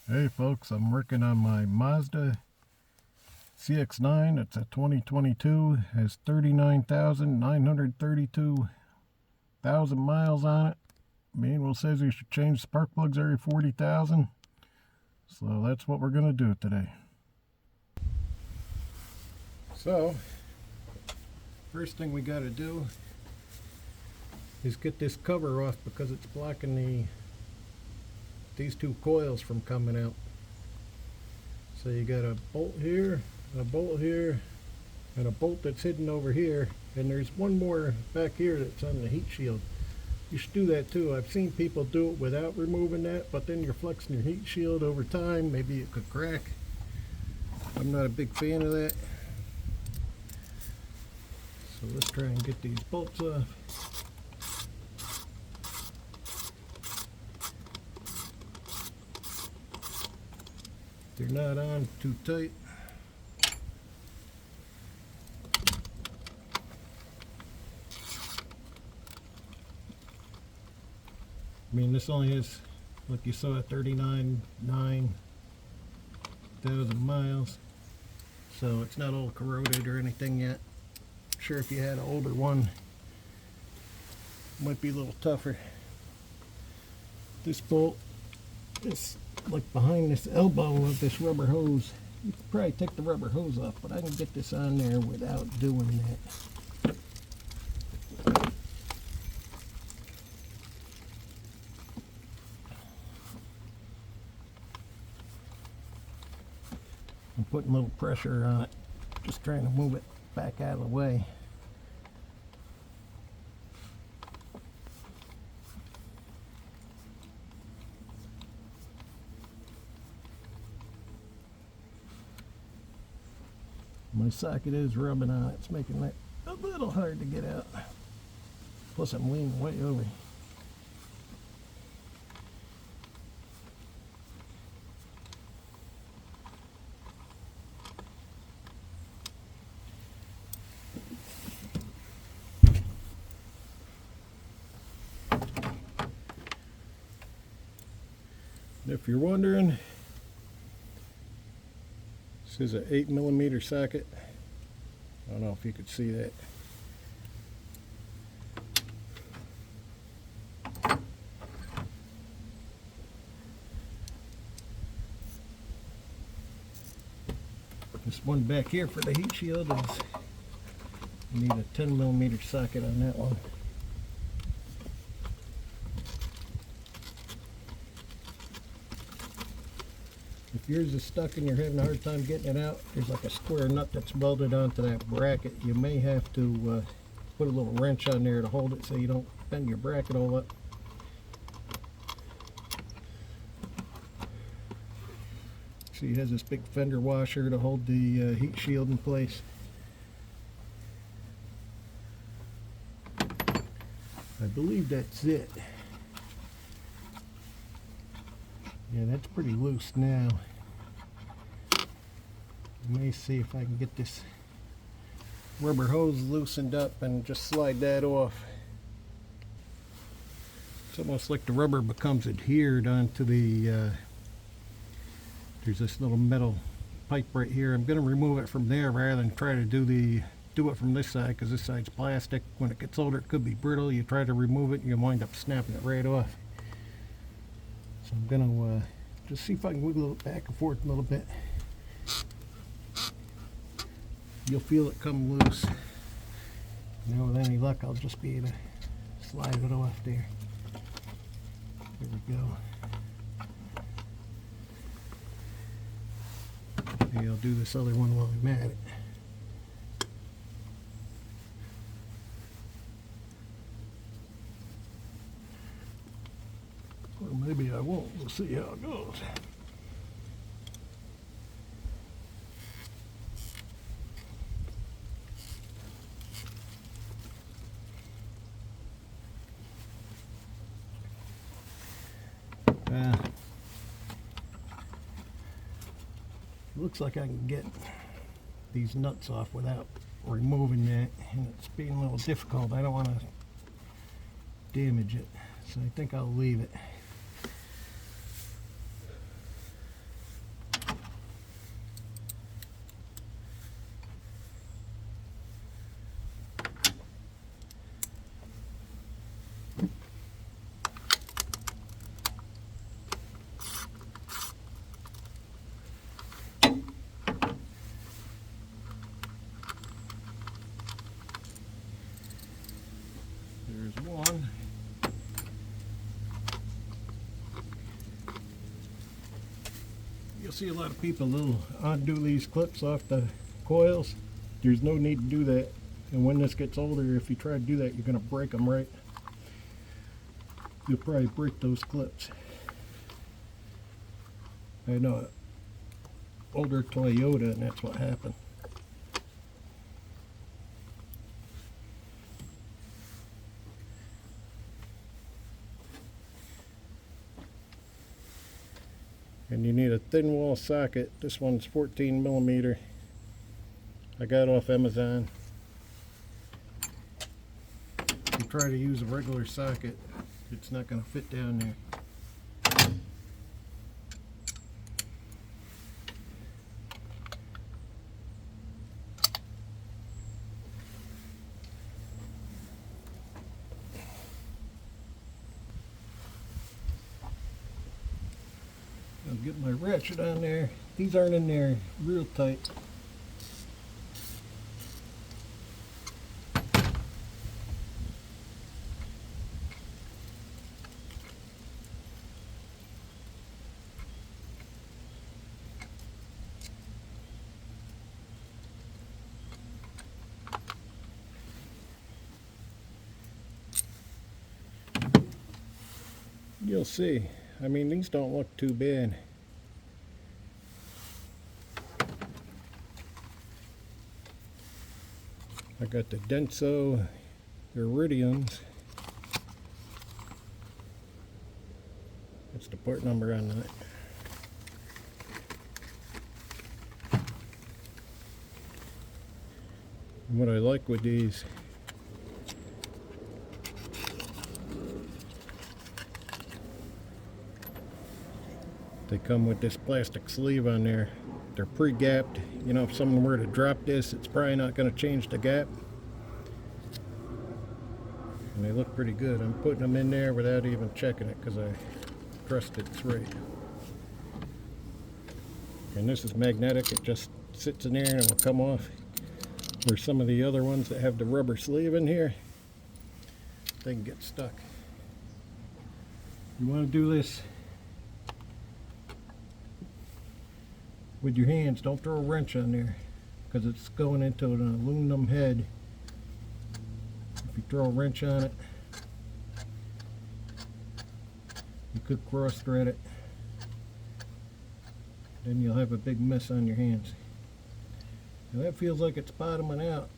Hey folks, I'm working on my Mazda CX-9. It's a 2022, has 39,932,000 miles on it. Manual says you should change spark plugs every 40,000. So that's what we're going to do today. So, first thing we got to do is get this cover off because it's blocking these two coils from coming out. So you got a bolt here, and a bolt that's hidden over here, and there's one more back here that's on the heat shield. You should do that too. I've seen people do it without removing that, but then you're flexing your heat shield over time. Maybe it could crack. I'm not a big fan of that. So let's try and get these bolts off. They're not on too tight. I mean, this only has, like you saw, 39,900 miles. So it's not all corroded or anything yet. I'm sure if you had an older one, it might be a little tougher. This bolt is like behind this elbow of this rubber hose. You could probably take the rubber hose off, but I can get this on there without doing that. I'm putting a little pressure on it, just trying to move it back out of the way. My socket is rubbing on it. It's making it a little hard to get out. Plus I'm leaning way over. If you're wondering, this is an 8mm socket. I don't know if you could see that. This one back here for the heat shield is, you need a 10mm socket on that one. If yours is stuck and you're having a hard time getting it out, there's like a square nut that's welded onto that bracket. You may have to put a little wrench on there to hold it so you don't bend your bracket all up. See, it has this big fender washer to hold the heat shield in place. I believe that's it. Yeah, that's pretty loose now. Let me see if I can get this rubber hose loosened up and just slide that off. It's almost like the rubber becomes adhered onto the, there's this little metal pipe right here. I'm going to remove it from there rather than try to do it from this side, because this side's plastic. When it gets older, it could be brittle. You try to remove it and you wind up snapping it right off. So I'm going to just see if I can wiggle it back and forth a little bit. You'll feel it come loose. You know, with any luck, I'll just be able to slide it off there. There we go. Maybe I'll do this other one while I'm at it. Or maybe I won't. We'll see how it goes. Looks like I can get these nuts off without removing that, and it's being a little difficult. I don't want to damage it, so I think I'll leave it. You'll see a lot of people will undo these clips off the coils. There's no need to do that. And when this gets older, if you try to do that, you're going to break them, right? You'll probably break those clips. I know an older Toyota, and that's what happened. And you need a thin wall socket. This one's 14 millimeter. I got it off Amazon. If you try to use a regular socket, it's not going to fit down there. I'll get my ratchet on there. These aren't in there real tight. You'll see. I mean, these don't look too bad. I got the Denso Iridiums. That's the part number on that. And what I like with these, they come with this plastic sleeve on there. They're pre-gapped. You know, if someone were to drop this, it's probably not going to change the gap. And they look pretty good. I'm putting them in there without even checking it because I trust it's right. And this is magnetic. It just sits in there and it will come off. Where some of the other ones that have the rubber sleeve in here, they can get stuck. You want to do this with your hands. Don't throw a wrench on there because it's going into an aluminum head. If you throw a wrench on it, you could cross thread it. Then you'll have a big mess on your hands. Now that feels like it's bottoming out.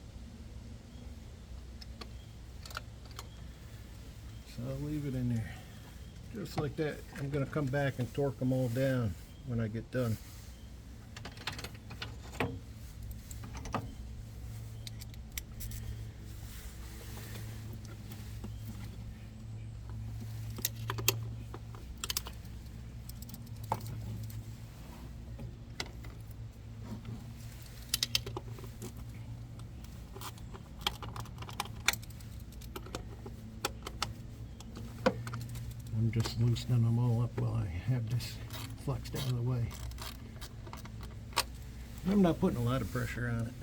So I'll leave it in there. Just like that. I'm going to come back and torque them all down when I get done. I'm just loosening them all up while I have this flexed out of the way. I'm not putting a lot of pressure on it.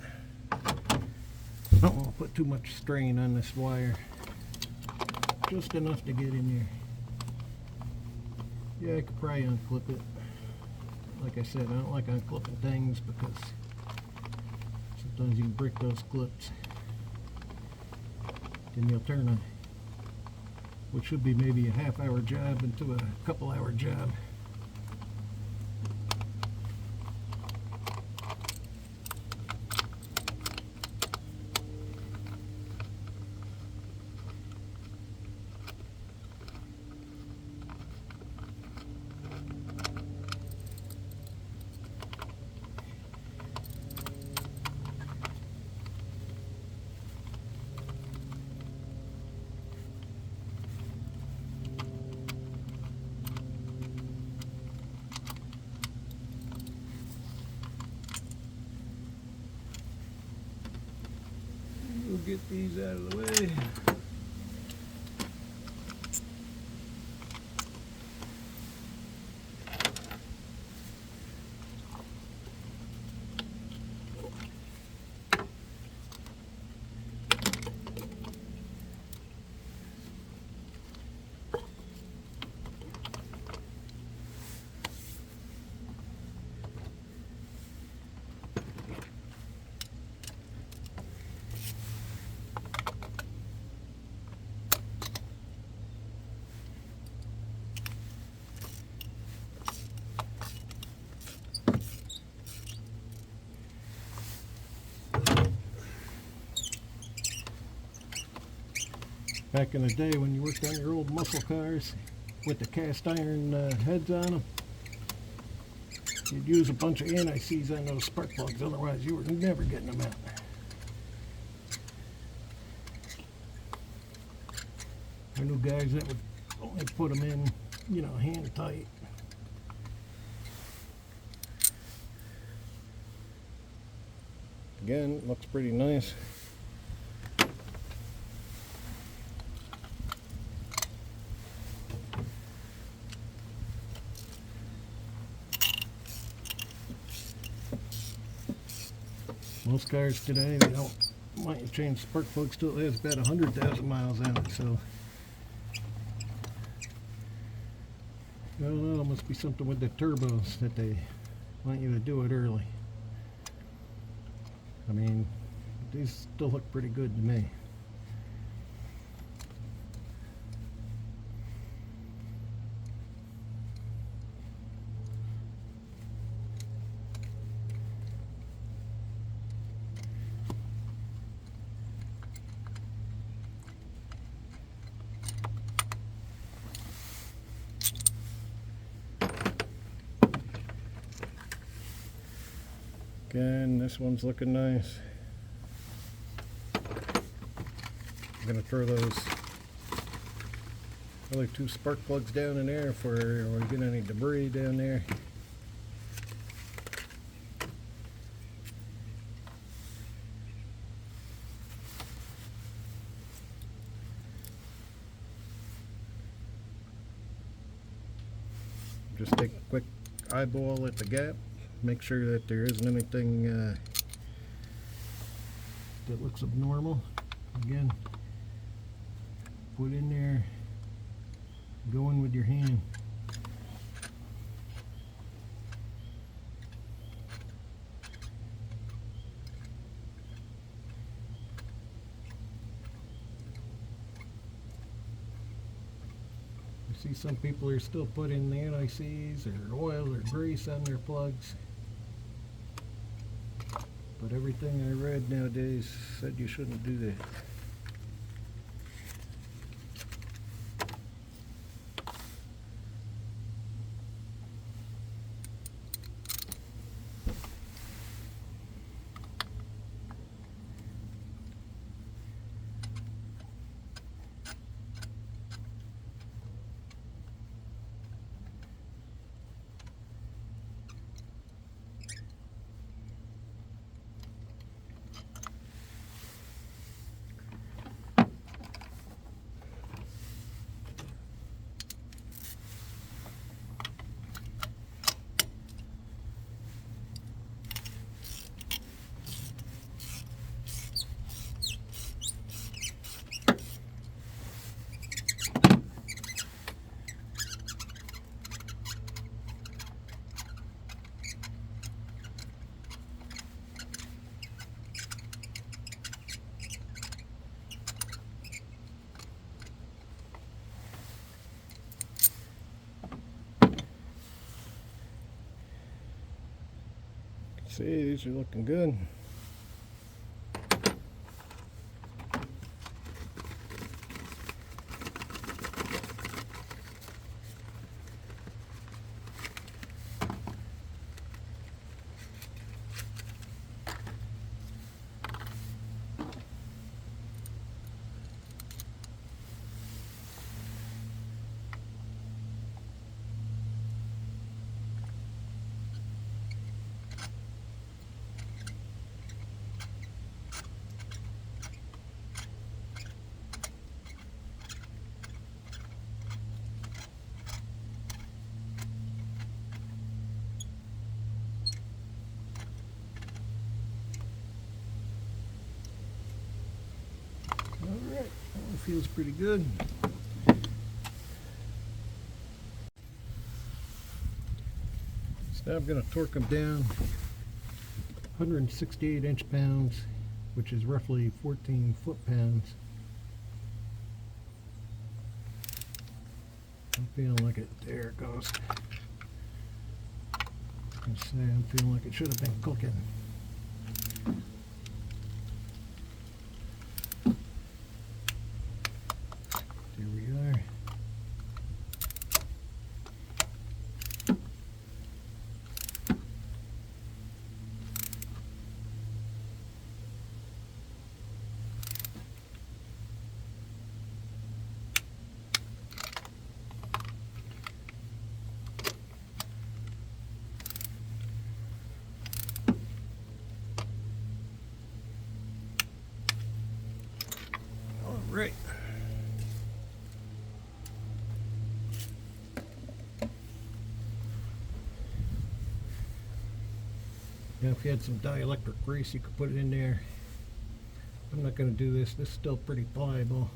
I don't want to put too much strain on this wire. Just enough to get in there. Yeah, I could probably unclip it. Like I said, I don't like unclipping things because sometimes you can break those clips. Then you'll turn a what should be maybe a half-hour job into a couple-hour job. We'll get these out of the way. Back in the day when you worked on your old muscle cars with the cast iron heads on them, you'd use a bunch of anti-seize on those spark plugs, otherwise you were never getting them out. I knew guys that would only put them in, you know, hand tight. Again, looks pretty nice. Most cars today, they don't want you to change spark plugs till it has about 100,000 miles on it, so I don't know, it must be something with the turbos that they want you to do it early. I mean, these still look pretty good to me. Again, this one's looking nice. I'm gonna throw those other two spark plugs down in there for when we get any debris down there. Just take a quick eyeball at the gap. Make sure that there isn't anything that looks abnormal. Again, put in there, go in with your hand. You see some people are still putting the anti-seize or oil or grease on their plugs. But everything I read nowadays said you shouldn't do that. See, these are looking good. Alright, that one feels pretty good. So now I'm going to torque them down 168 inch-pounds, which is roughly 14 foot-pounds. I'm feeling like it. There it goes. Let's say I'm feeling like it should have been cooking. Now, if you had some dielectric grease, you could put it in there. I'm not going to do this. This is still pretty pliable.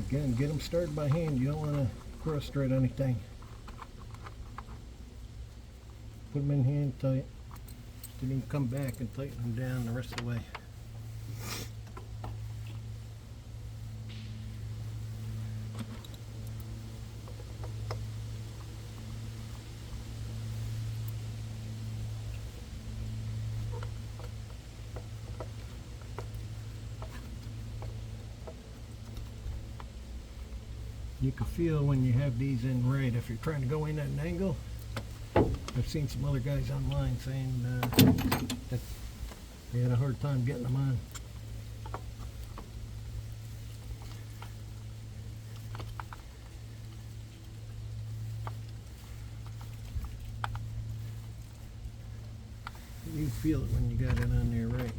Again, get them started by hand. You don't want to cross-thread anything. Put them in hand tight. Then you can come back and tighten them down the rest of the way. You can feel when you have these in right, if you're trying to go in at an angle. I've seen some other guys online saying that they had a hard time getting them on. You feel it when you got it on there right.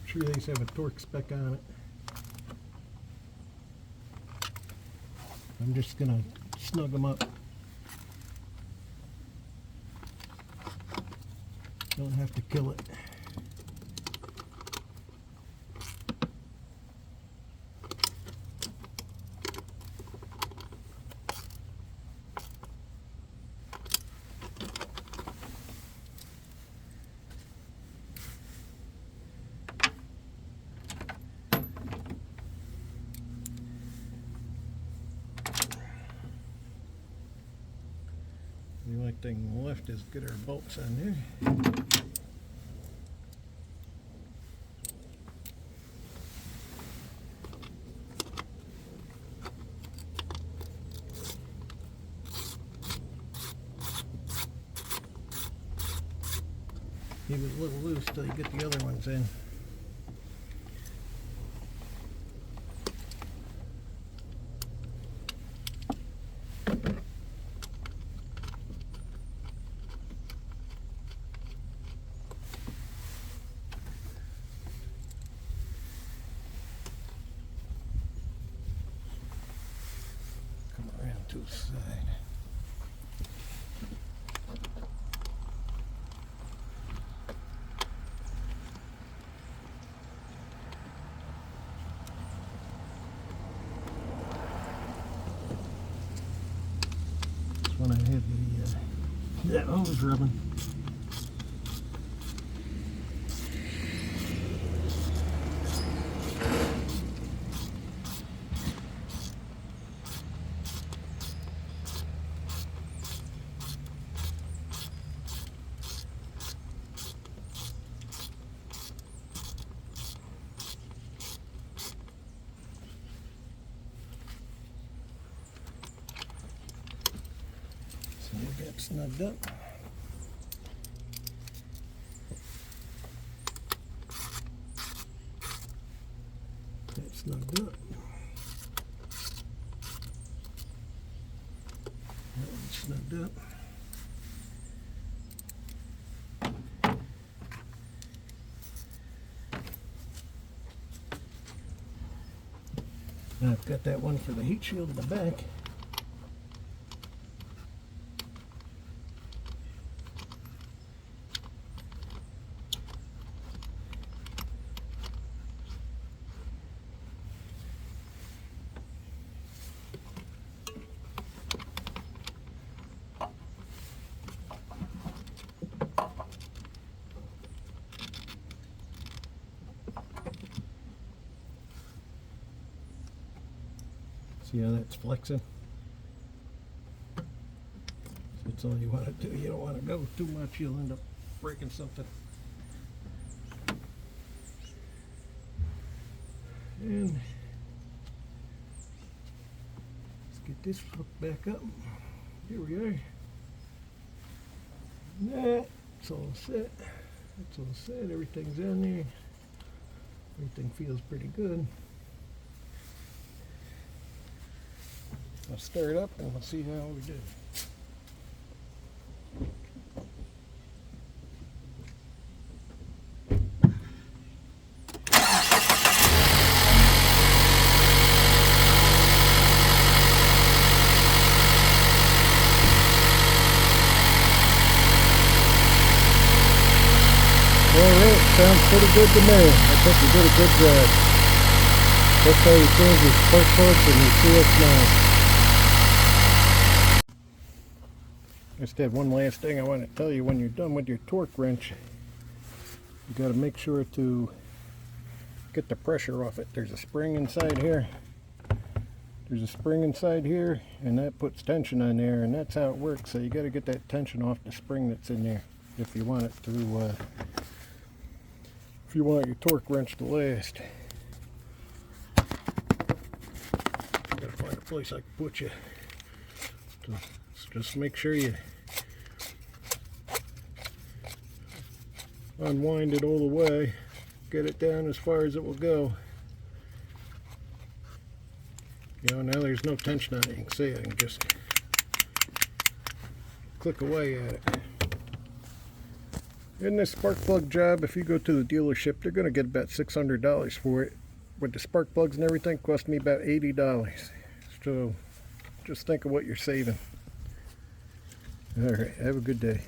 Sure, these have a torque spec on it. I'm just gonna snug them up. Don't have to kill it. The only thing left is get our bolts on there. Leave it a little loose till you get the other ones in. Come around to the side. When I had that hose rubbing. So we got snugged up. And I've got that one for the heat shield in the back. See how that's flexing? That's all you want to do. You don't want to go too much, you'll end up breaking something. And let's get this hooked back up. Here we are. That's all set. That's all set. Everything's in there. Everything feels pretty good. I'll stir it up and we'll see how we do. Alright, sounds pretty good to me. I think we did a good job. That's how you change your spark plugs in your CX9. Just have one last thing I want to tell you. When you're done with your torque wrench, you got to make sure to get the pressure off it. There's a spring inside here. There's a spring inside here, and that puts tension on there, and that's how it works. So you got to get that tension off the spring that's in there if you want it to. If you want your torque wrench to last. Gotta find a place I can put you. So just make sure you unwind it all the way, get it down as far as it will go. You know, now there's no tension on it. You can see it. I can just click away at it. In this spark plug job, if you go to the dealership, they're going to get about $600 for it. With the spark plugs and everything, it cost me about $80. So just think of what you're saving. All right, have a good day.